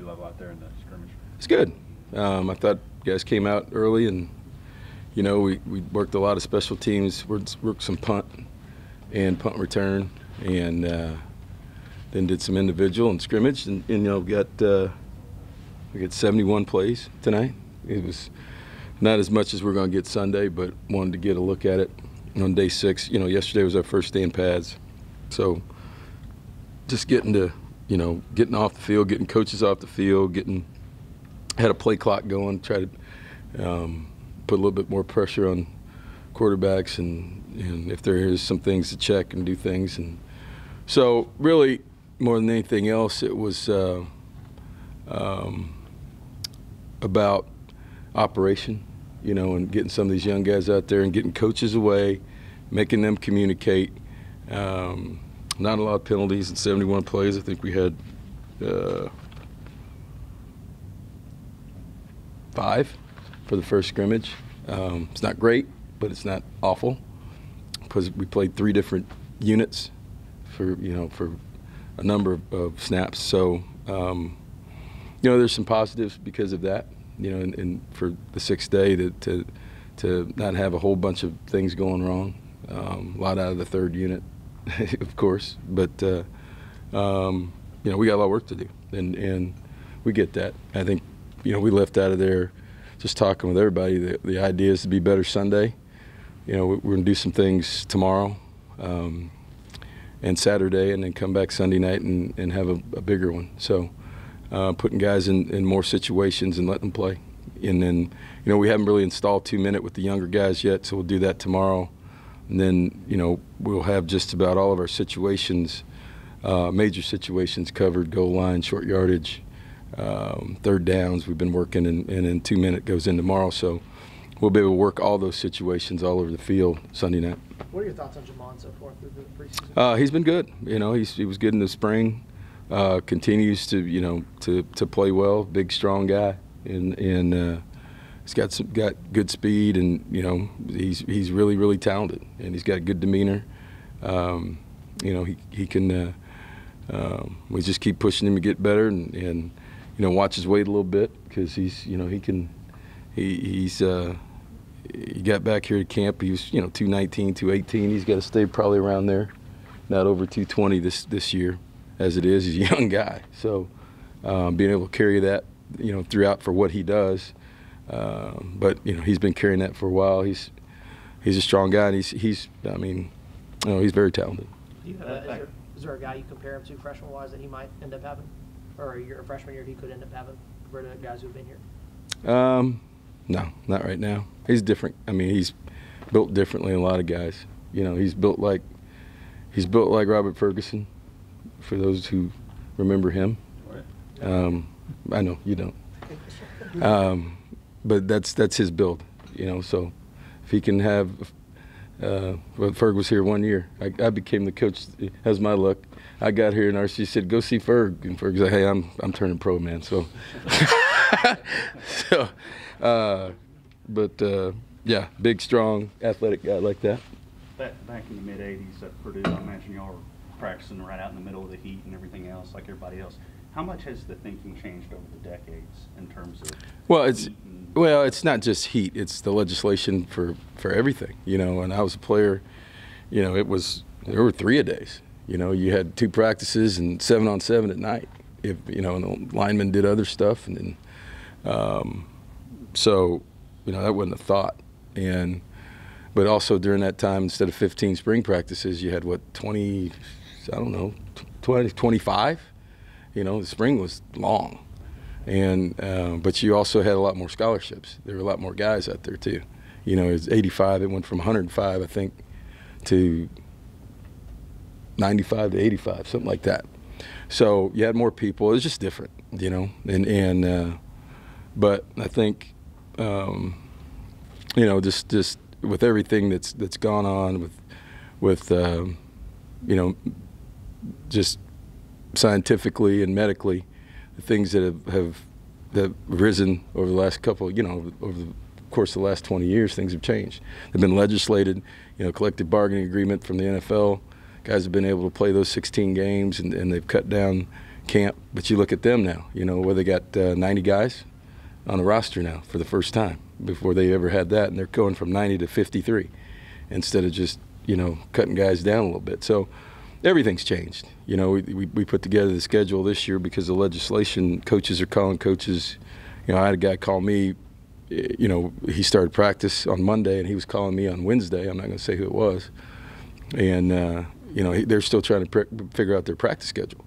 level out there in the scrimmage? It's good. I thought guys came out early, and we worked a lot of special teams, worked some punt and punt return, and then did some individual and scrimmage, and we got 71 plays tonight. It was not as much as we're going to get Sunday, but wanted to get a look at it on day 6. Yesterday was our first day in pads, so just getting off the field, getting coaches off the field, had a play clock going, try to put a little bit more pressure on quarterbacks, and if there is some things to check and do things. And so really, more than anything else, it was about operation, and getting some of these young guys out there and getting coaches away, making them communicate. Not a lot of penalties in 71 plays. I think we had 5 for the first scrimmage. It's not great, but it's not awful, because we played 3 different units for a number of snaps. So there's some positives because of that. And for the 6th day to not have a whole bunch of things going wrong. A lot out of the 3rd unit, of course, but we got a lot of work to do, and we get that. I think we left out of there just talking with everybody. The idea is to be better Sunday. We're going to do some things tomorrow and Saturday, and then come back Sunday night and have a bigger one. So putting guys in more situations and letting them play. And then we haven't really installed 2-minute with the younger guys yet, so we'll do that tomorrow. And then we'll have just about all of our situations, major situations covered: goal line, short yardage, 3rd downs. We've been working, and then 2-minute goes in tomorrow. So we'll be able to work all those situations all over the field Sunday night. What are your thoughts on Jamon so far through the preseason? He's been good. He was good in the spring. Continues to play well. Big, strong guy, and he's got good speed, and he's really, really talented, and he's got good demeanor. He can. We just keep pushing him to get better, and watch his weight a little bit, because he's he got back here to camp. He was 219, 218. He's got to stay probably around there, not over 220 this year. As it is, he's a young guy. So being able to carry that, throughout for what he does. But he's been carrying that for a while. He's a strong guy, and he's very talented. Is there a guy you compare him to freshman-wise that he might end up having, or a freshman year he could end up having, compared to guys who've been here? No, not right now. He's different. He's built differently than a lot of guys. He's built like Robert Ferguson, for those who remember him. I know you don't. But that's his build, so if he can have Ferg was here 1 year. I became the coach. That was my luck. I got here, and RC said, "Go see Ferg," and Ferg said, "Hey, I'm turning pro, man." So yeah, big, strong, athletic guy like that. Back in the mid-'80s at Purdue, I imagine y'all were practicing right out in the middle of the heat and everything else, like everybody else. How much has the thinking changed over the decades in terms of? Well, it's not just heat; it's the legislation for everything. When I was a player, there were 3-a-days. You had 2 practices and 7-on-7 at night. And the linemen did other stuff, and then so that wasn't a thought. But also during that time, instead of 15 spring practices, you had 20, 25. The spring was long, and but you also had a lot more scholarships. There were a lot more guys out there too. It was 85. It went from 105, I think, to 95 to 85, something like that. So you had more people. It was just different, but I think, just with everything that's gone on with just scientifically and medically, the things that have risen over the last couple, over the course of the last 20 years, things have changed. They've been legislated, collective bargaining agreement from the NFL. Guys have been able to play those 16 games, and they've cut down camp. But you look at them now, where they got 90 guys on the roster now for the first time. Before they ever had that, and they're going from 90 to 53 instead of just, cutting guys down a little bit. So everything's changed. We put together the schedule this year because of legislation. Coaches are calling coaches. I had a guy call me, he started practice on Monday, and he was calling me on Wednesday. I'm not going to say who it was. And, they're still trying to figure out their practice schedule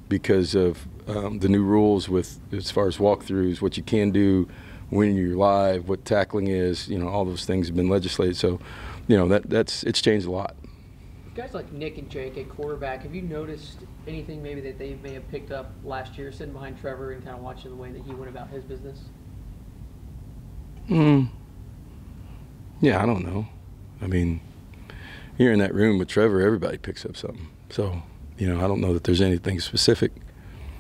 because of the new rules with as far as walkthroughs, what you can do, when you're live, what tackling is, all those things have been legislated. So, it's changed a lot. Guys like Nick and Jake at quarterback, have you noticed anything maybe that they may have picked up last year, sitting behind Trevor and kind of watching the way that he went about his business? Yeah, I don't know. I mean, you're in that room with Trevor, everybody picks up something. So, I don't know that there's anything specific.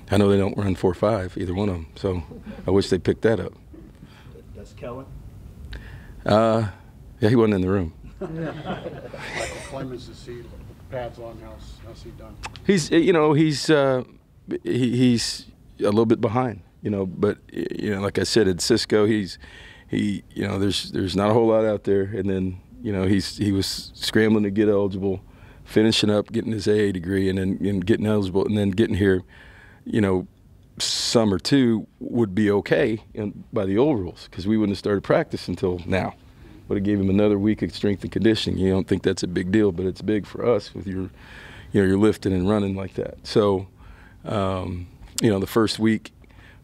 I know they don't run 4.5, either one of them. So I wish they picked that up. Does Kellen? Yeah, he wasn't in the room. Clemens, is he pads on? How's he done? He's a little bit behind, but like I said, at Cisco, there's not a whole lot out there, and then he was scrambling to get eligible, finishing up, getting his AA degree, and then getting eligible, and then getting here, summer 2 would be okay by the old rules because we wouldn't have started practice until now. Would have gave him another week of strength and conditioning. You don't think that's a big deal, but it's big for us with you're lifting and running like that. So, the first week,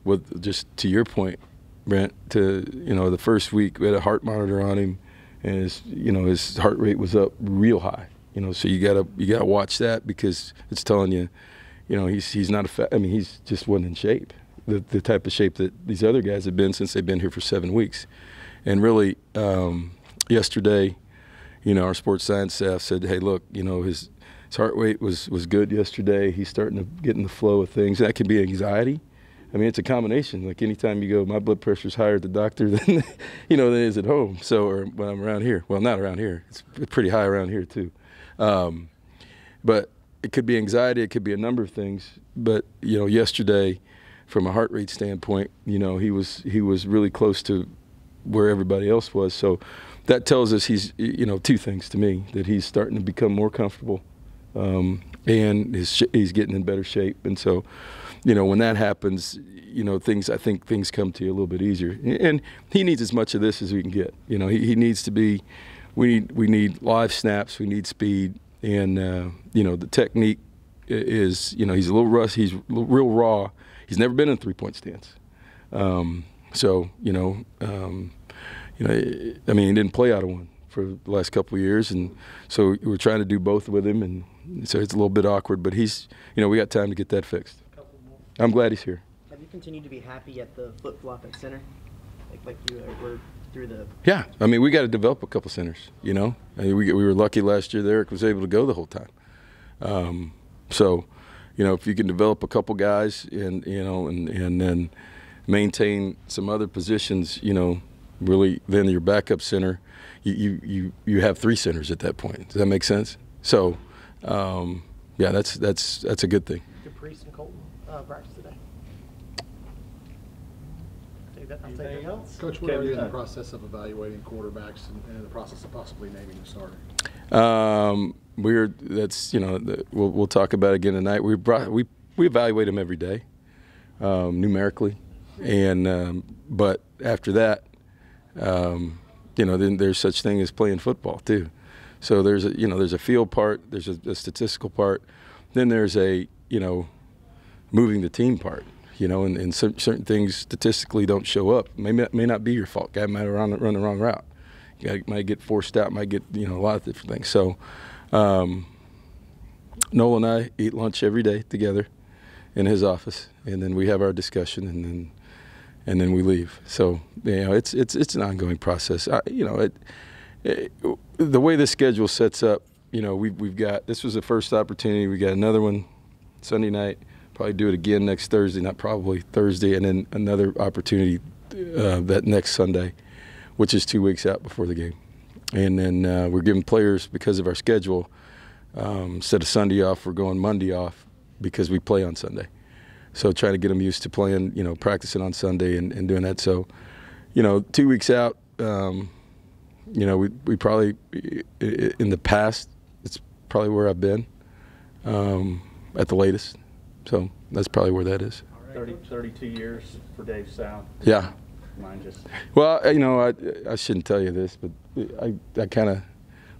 with just to your point, Brent, the first week we had a heart monitor on him, and his heart rate was up real high. So you gotta watch that because it's telling you, he's not he's just wasn't in shape, the type of shape that these other guys have been since they've been here for 7 weeks. And really, yesterday, our sports science staff said, hey, look, his heart rate was good yesterday. He's starting to get in the flow of things. That could be anxiety. It's a combination. Like anytime you go, my blood pressure's higher at the doctor than, than it is at home. So, or when I'm around here. Well, not around here. It's pretty high around here too. But it could be anxiety. It could be a number of things. But, yesterday, from a heart rate standpoint, he was really close to where everybody else was. So that tells us he's, two things to me, that he's starting to become more comfortable and he's getting in better shape. And so, when that happens, I think things come to you a little bit easier. And he needs as much of this as we can get. He needs to be, we need live snaps, we need speed. And, the technique is, he's a little rusty, he's real raw. He's never been in 3-point stance. So, he didn't play out of one for the last couple of years, and so we're trying to do both with him, and so it's a little bit awkward, but he's, we got time to get that fixed. I'm glad he's here. Have you continued to be happy at the flip-flop at center? Like you were through the... Yeah, we got to develop a couple centers, we were lucky last year that Eric was able to go the whole time. So, if you can develop a couple guys and then maintain some other positions, really then your backup center, you have 3 centers at that point. Does that make sense? So, yeah, that's a good thing. Priest and Colton practice today. Anything else? Coach, where are you in the process of evaluating quarterbacks and in the process of possibly naming a starter? We'll talk about it again tonight. We evaluate them every day, numerically, and but after that, then there's such thing as playing football too. So there's a field part, there's a statistical part, then there's a moving the team part. And certain things statistically don't show up. May not be your fault. Guy might run the wrong route. Guy might get forced out. Might get a lot of different things. So, Noel and I eat lunch every day together in his office, and then we have our discussion, and then we leave. So it's an ongoing process. The way the schedule sets up, we've got, this was the first opportunity. We got another one Sunday night. Probably do it again next Thursday, not probably Thursday, and then another opportunity that next Sunday, which is 2 weeks out before the game. And then we're giving players, because of our schedule, instead of Sunday off, we're going Monday off because we play on Sunday. So trying to get him used to playing, you know, practicing on Sunday and doing that. So, you know, 2 weeks out, you know, we probably, in the past, it's probably where I've been at the latest. So that's probably where that is. 32 years for Dave South. Yeah. Mine just. Well, you know, I shouldn't tell you this, but I kind of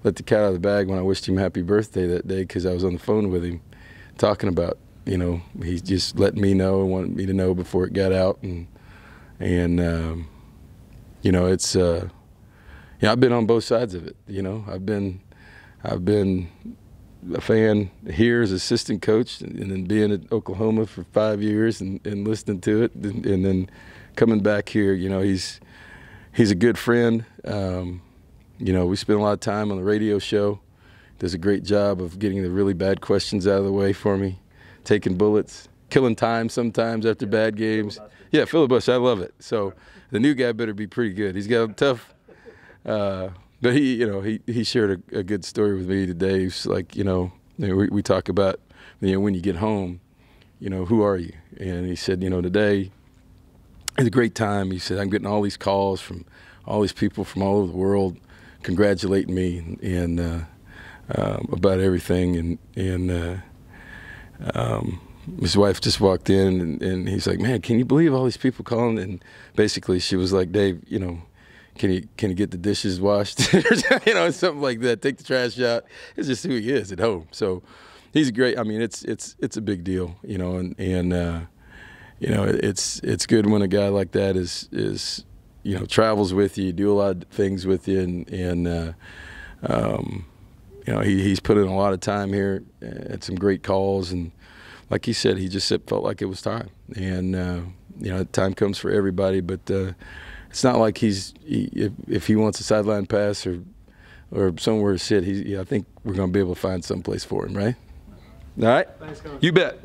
let the cat out of the bag when I wished him happy birthday that day, because I was on the phone with him talking about, you know, he just let me know and wanted me to know before it got out. And you know, it's, you know, I've been on both sides of it. You know, I've been a fan here as assistant coach, and then being at Oklahoma for 5 years and listening to it, and then coming back here. You know, he's a good friend. You know, we spend a lot of time on the radio show. Does a great job of getting the really bad questions out of the way for me, taking bullets, killing time sometimes after bad games. Yeah, filibuster. I love it. So the new guy better be pretty good. He's got a tough. But he shared a good story with me today. He's like, you know, we talk about, you know, when you get home, you know, who are you? And he said, you know, today it's a great time. He said, I'm getting all these calls from all these people from all over the world congratulating me and about everything. And his wife just walked in, and he's like, man, can you believe all these people calling? And basically she was like, Dave, you know, can you get the dishes washed? You know, something like that. Take the trash out. It's just who he is at home. So he's great. I mean, it's a big deal, you know, and you know, it's good when a guy like that is you know, travels with you, do a lot of things with you, and you know, he's put in a lot of time here, had some great calls, and like he said, he just felt like it was time. And you know, time comes for everybody, but it's not like if he wants a sideline pass or somewhere to sit, I think we're going to be able to find some place for him, right? All right? Thanks, Coach. You bet.